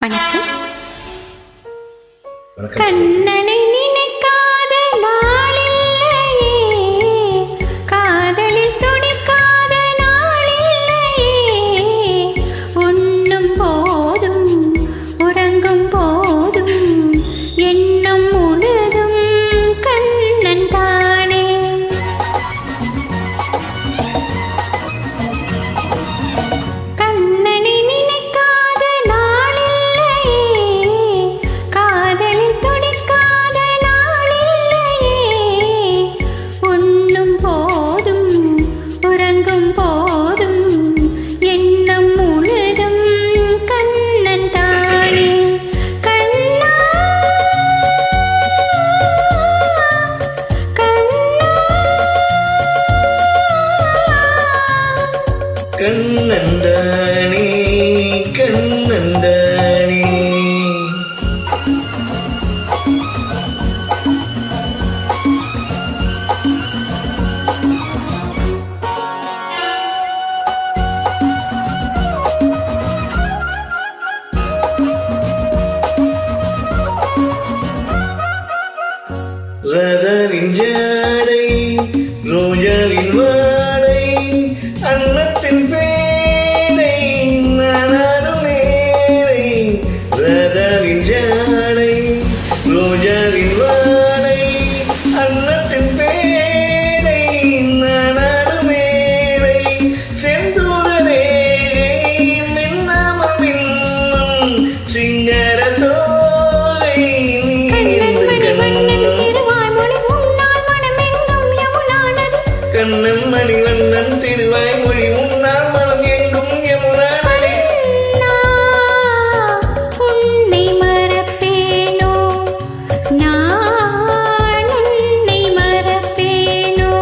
வணக்கம். கண்ணனை நினைக்காத நாளில்லையே, காதலில் துடிக்காத நாளில்லையே. உண்ணும் போதும் உறங்கும் போதும் எண்ணம் முழுதும் கண்ணன் தானே. கண்ணனை நினைக்காத நாளில்லையே, காதலில் துடிக்காத நாளில்லையே. உண்ணும் போதும் உறங்கும் போதும் எண்ணம் முழுதும் கண்ணன் தானே. கண்ணா கண்ணந்தானே கண்ணந்தானே ராதாவின் ஜாடை ரோஜாவின் வாடை அன்னத்தின் பேரை நானும் மேடை. ராதாவின் ஜாடை ரோஜாவின் வாடை அன்னத்தின் பேரை நானும் மேடை. செந்தூரே மின்னாமம் மின்னும் சிங்கர தோலை கண்ணன் மணிவண்ணன் திருவாய் மொழி உன்னால் மனம் எங்கும் யமுனானே. உன்னை மறப்பேனோ, நான் உன்னை மறப்பேனோ.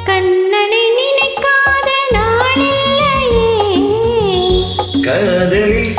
கண்ணனை நினைக்காத நாளில்லையே, காதலில்